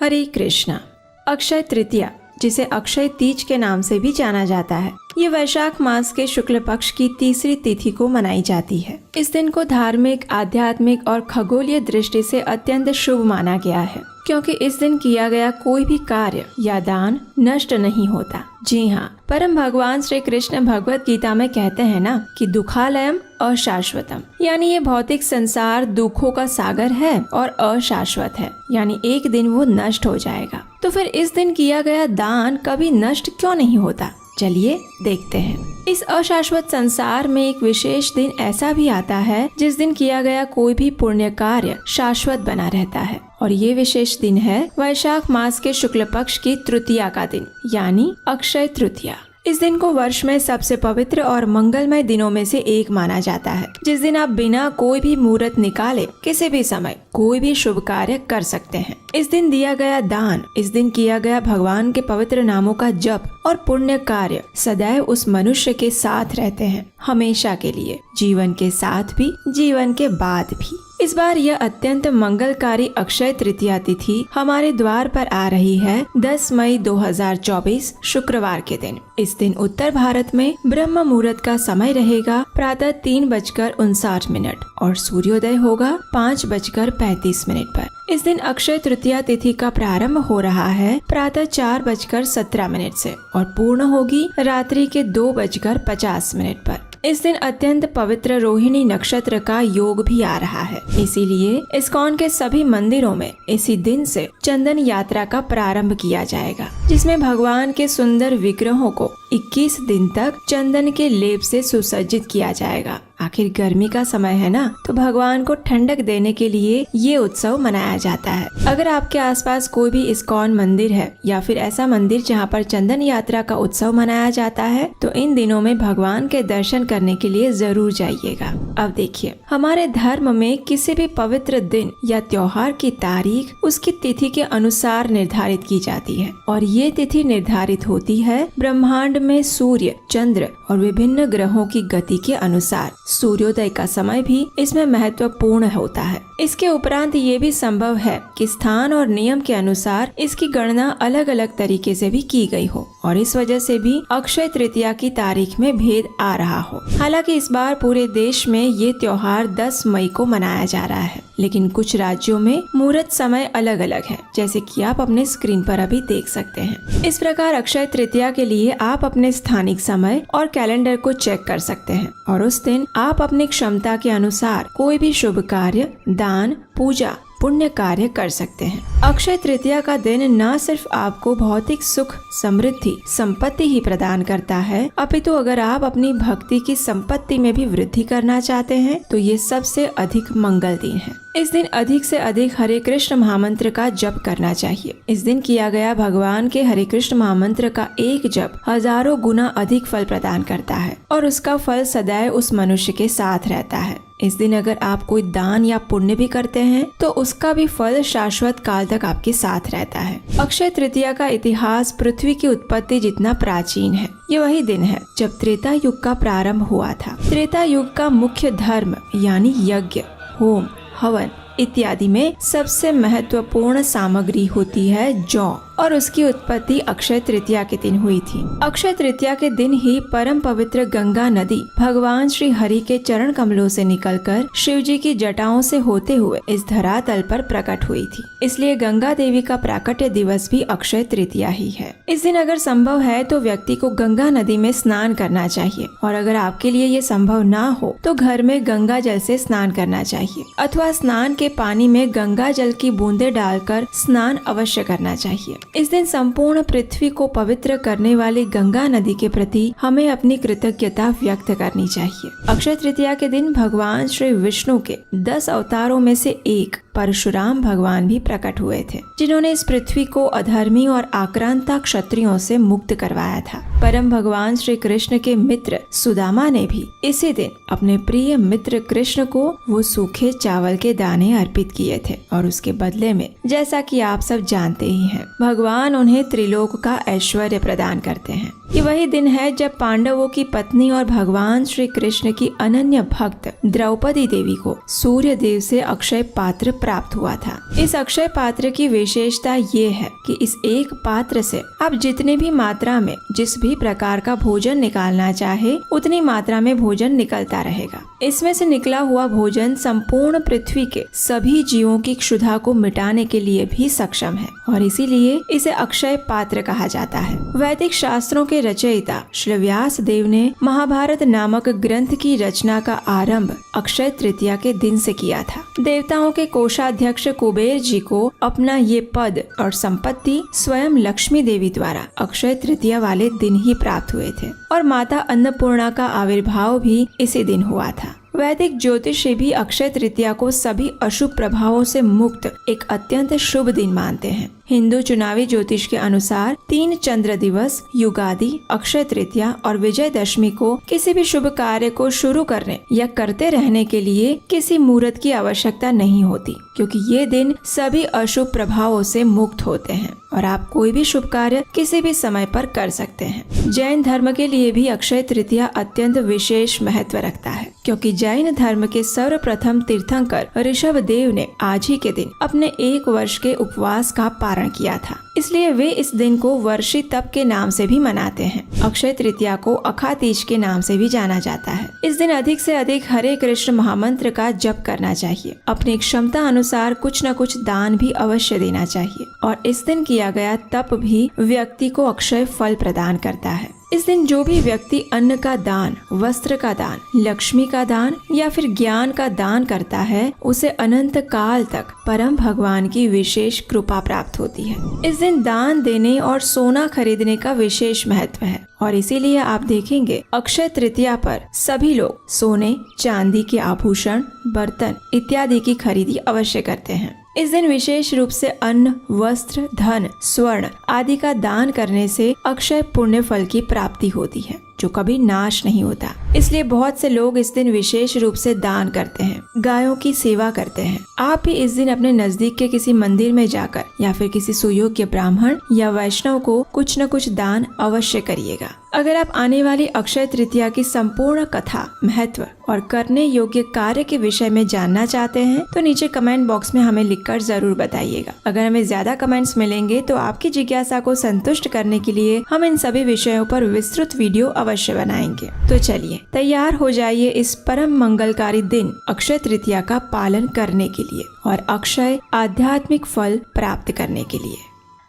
हरे कृष्णा। अक्षय तृतीया, जिसे अक्षय तीज के नाम से भी जाना जाता है, ये वैशाख मास के शुक्ल पक्ष की तीसरी तिथि को मनाई जाती है। इस दिन को धार्मिक, आध्यात्मिक और खगोलीय दृष्टि से अत्यंत शुभ माना गया है, क्योंकि इस दिन किया गया कोई भी कार्य या दान नष्ट नहीं होता। जी हाँ, परम भगवान श्री कृष्ण भगवत गीता में कहते हैं ना कि दुखालयम अशाश्वतम, यानी ये भौतिक संसार दुखों का सागर है और अशाश्वत है, यानी एक दिन वो नष्ट हो जाएगा। तो फिर इस दिन किया गया दान कभी नष्ट क्यों नहीं होता? चलिए देखते हैं। इस अशाश्वत संसार में एक विशेष दिन ऐसा भी आता है जिस दिन किया गया कोई भी पुण्य कार्य शाश्वत बना रहता है, और ये विशेष दिन है वैशाख मास के शुक्ल पक्ष की तृतीया का दिन, यानी अक्षय तृतीया। इस दिन को वर्ष में सबसे पवित्र और मंगलमय दिनों में से एक माना जाता है, जिस दिन आप बिना कोई भी मुहूर्त निकाले किसी भी समय कोई भी शुभ कार्य कर सकते हैं। इस दिन दिया गया दान, इस दिन किया गया भगवान के पवित्र नामों का जप और पुण्य कार्य सदैव उस मनुष्य के साथ रहते हैं, हमेशा के लिए, जीवन के साथ भी, जीवन के बाद भी। इस बार यह अत्यंत मंगलकारी अक्षय तृतीया तिथि हमारे द्वार पर आ रही है 10 मई 2024 शुक्रवार के दिन। इस दिन उत्तर भारत में ब्रह्म मुहूर्त का समय रहेगा प्रातः 3:59 और सूर्योदय होगा 5:35 पर। इस दिन अक्षय तृतीया तिथि का प्रारंभ हो रहा है प्रातः 4:17 से और पूर्ण होगी रात्रि के 2:50 पर। इस दिन अत्यंत पवित्र रोहिणी नक्षत्र का योग भी आ रहा है, इसीलिए इस्कॉन के सभी मंदिरों में इसी दिन से चंदन यात्रा का प्रारंभ किया जाएगा, जिसमें भगवान के सुंदर विग्रहों को 21 दिन तक चंदन के लेप से सुसज्जित किया जाएगा। आखिर गर्मी का समय है ना, तो भगवान को ठंडक देने के लिए ये उत्सव मनाया जाता है। अगर आपके आसपास कोई भी इस्कॉन मंदिर है या फिर ऐसा मंदिर जहाँ पर चंदन यात्रा का उत्सव मनाया जाता है, तो इन दिनों में भगवान के दर्शन करने के लिए जरूर जाइएगा। अब देखिए, हमारे धर्म में किसी भी पवित्र दिन या त्योहार की तारीख उसकी तिथि के अनुसार निर्धारित की जाती है, और ये तिथि निर्धारित होती है ब्रह्मांड में सूर्य, चंद्र और विभिन्न ग्रहों की गति के अनुसार। सूर्योदय का समय भी इसमें महत्वपूर्ण होता है। इसके उपरांत ये भी संभव है कि स्थान और नियम के अनुसार इसकी गणना अलग अलग तरीके से भी की गई हो, और इस वजह से भी अक्षय तृतीया की तारीख में भेद आ रहा हो। हालांकि इस बार पूरे देश में ये त्योहार 10 मई को मनाया जा रहा है, लेकिन कुछ राज्यों में मुहूर्त समय अलग अलग है, जैसे कि आप अपने स्क्रीन पर अभी देख सकते हैं। इस प्रकार अक्षय तृतीया के लिए आप अपने स्थानिक समय और कैलेंडर को चेक कर सकते हैं, और उस दिन आप अपनी क्षमता के अनुसार कोई भी शुभ कार्य, दान, पूजा, पुण्य कार्य कर सकते हैं। अक्षय तृतीया का दिन न सिर्फ आपको भौतिक सुख, समृद्धि, संपत्ति ही प्रदान करता है, अपितु अगर आप अपनी भक्ति की संपत्ति में भी वृद्धि करना चाहते हैं तो ये सबसे अधिक मंगल दिन है। इस दिन अधिक से अधिक हरे कृष्ण महामंत्र का जप करना चाहिए। इस दिन किया गया भगवान के हरे कृष्ण महामंत्र का एक जप हजारों गुना अधिक फल प्रदान करता है, और उसका फल सदैव उस मनुष्य के साथ रहता है। इस दिन अगर आप कोई दान या पुण्य भी करते हैं तो उसका भी फल शाश्वत काल तक आपके साथ रहता है। अक्षय तृतीया का इतिहास पृथ्वी की उत्पत्ति जितना प्राचीन है। ये वही दिन है जब त्रेता युग का प्रारंभ हुआ था। त्रेता युग का मुख्य धर्म यानी यज्ञ, होम, हवन इत्यादि में सबसे महत्वपूर्ण सामग्री होती है जौ, और उसकी उत्पत्ति अक्षय तृतीया के दिन हुई थी। अक्षय तृतीया के दिन ही परम पवित्र गंगा नदी भगवान श्री हरि के चरण कमलों से निकलकर शिव जी की जटाओं से होते हुए इस धरातल पर प्रकट हुई थी। इसलिए गंगा देवी का प्राकट्य दिवस भी अक्षय तृतीया ही है। इस दिन अगर संभव है तो व्यक्ति को गंगा नदी में स्नान करना चाहिए, और अगर आपके लिए ये संभव ना हो तो घर में गंगा जल से स्नान करना चाहिए, अथवा स्नान के पानी में गंगा जल की बूंदें डालकर स्नान अवश्य करना चाहिए। इस दिन संपूर्ण पृथ्वी को पवित्र करने वाली गंगा नदी के प्रति हमें अपनी कृतज्ञता व्यक्त करनी चाहिए। अक्षय तृतीया के दिन भगवान श्री विष्णु के 10 अवतारों में से एक परशुराम भगवान भी प्रकट हुए थे, जिन्होंने इस पृथ्वी को अधर्मी और आक्रांता क्षत्रियों से मुक्त करवाया था। परम भगवान श्री कृष्ण के मित्र सुदामा ने भी इसी दिन अपने प्रिय मित्र कृष्ण को वो सूखे चावल के दाने अर्पित किए थे, और उसके बदले में, जैसा कि आप सब जानते ही हैं, भगवान उन्हें त्रिलोक का ऐश्वर्य प्रदान करते हैं। ये वही दिन है जब पांडवों की पत्नी और भगवान श्री कृष्ण की अनन्य भक्त द्रौपदी देवी को सूर्य देव से अक्षय पात्र प्राप्त हुआ था। इस अक्षय पात्र की विशेषता ये है कि इस एक पात्र से आप जितने भी मात्रा में जिस भी प्रकार का भोजन निकालना चाहे उतनी मात्रा में भोजन निकलता रहेगा। इसमें से निकला हुआ भोजन संपूर्ण पृथ्वी के सभी जीवों की क्षुधा को मिटाने के लिए भी सक्षम है और इसीलिए इसे अक्षय पात्र कहा जाता है। वैदिक शास्त्रों के रचयिता श्री व्यास देव ने महाभारत नामक ग्रंथ की रचना का आरंभ अक्षय तृतीया के दिन से किया था। देवताओं के कोषाध्यक्ष कुबेर जी को अपना ये पद और संपत्ति स्वयं लक्ष्मी देवी द्वारा अक्षय तृतीया वाले दिन ही प्राप्त हुए थे और माता अन्नपूर्णा का आविर्भाव भी इसी दिन हुआ था। वैदिक ज्योतिषी भी अक्षय तृतीया को सभी अशुभ प्रभावों से मुक्त एक अत्यंत शुभ दिन मानते हैं। हिंदू चुनावी ज्योतिष के अनुसार 3 चंद्र दिवस, युगादि, अक्षय तृतीया और विजयदशमी को किसी भी शुभ कार्य को शुरू करने या करते रहने के लिए किसी मुहूर्त की आवश्यकता नहीं होती, क्योंकि ये दिन सभी अशुभ प्रभावों से मुक्त होते हैं और आप कोई भी शुभ कार्य किसी भी समय पर कर सकते हैं। जैन धर्म के लिए भी अक्षय तृतीया अत्यंत विशेष महत्व रखता है, क्योंकि जैन धर्म के सर्वप्रथम तीर्थंकर ऋषभ देव ने आज ही के दिन अपने 1 वर्ष के उपवास का पारण किया था, इसलिए वे इस दिन को वर्षी तप के नाम से भी मनाते हैं। अक्षय तृतीया को अखा तीज के नाम से भी जाना जाता है। इस दिन अधिक से अधिक हरे कृष्ण महामंत्र का जप करना चाहिए। अपनी क्षमता अनुसार कुछ न कुछ दान भी अवश्य देना चाहिए और इस दिन किया गया तप भी व्यक्ति को अक्षय फल प्रदान करता है। इस दिन जो भी व्यक्ति अन्न का दान, वस्त्र का दान, लक्ष्मी का दान या फिर ज्ञान का दान करता है, उसे अनंत काल तक परम भगवान की विशेष कृपा प्राप्त होती है। इस दिन दान देने और सोना खरीदने का विशेष महत्व है और इसीलिए आप देखेंगे अक्षय तृतीया पर सभी लोग सोने, चांदी के आभूषण, बर्तन इत्यादि की खरीदी अवश्य करते हैं। इस दिन विशेष रूप से अन्न, वस्त्र, धन, स्वर्ण आदि का दान करने से अक्षय पुण्य फल की प्राप्ति होती है, जो कभी नाश नहीं होता। इसलिए बहुत से लोग इस दिन विशेष रूप से दान करते हैं, गायों की सेवा करते हैं। आप भी इस दिन अपने नजदीक के किसी मंदिर में जाकर या फिर किसी सुयोग्य ब्राह्मण या वैष्णव को कुछ न कुछ दान अवश्य करिएगा। अगर आप आने वाली अक्षय तृतीया की संपूर्ण कथा, महत्व और करने योग्य कार्य के विषय में जानना चाहते हैं तो नीचे कमेंट बॉक्स में हमें लिखकर जरूर बताइएगा। अगर हमें ज्यादा कमेंट्स मिलेंगे तो आपकी जिज्ञासा को संतुष्ट करने के लिए हम इन सभी विषयों पर विस्तृत वीडियो अवश्य बनाएंगे। तो चलिए तैयार हो जाइए इस परम मंगलकारी दिन अक्षय तृतीया का पालन करने के लिए और अक्षय आध्यात्मिक फल प्राप्त करने के लिए।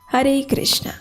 हरे कृष्णा।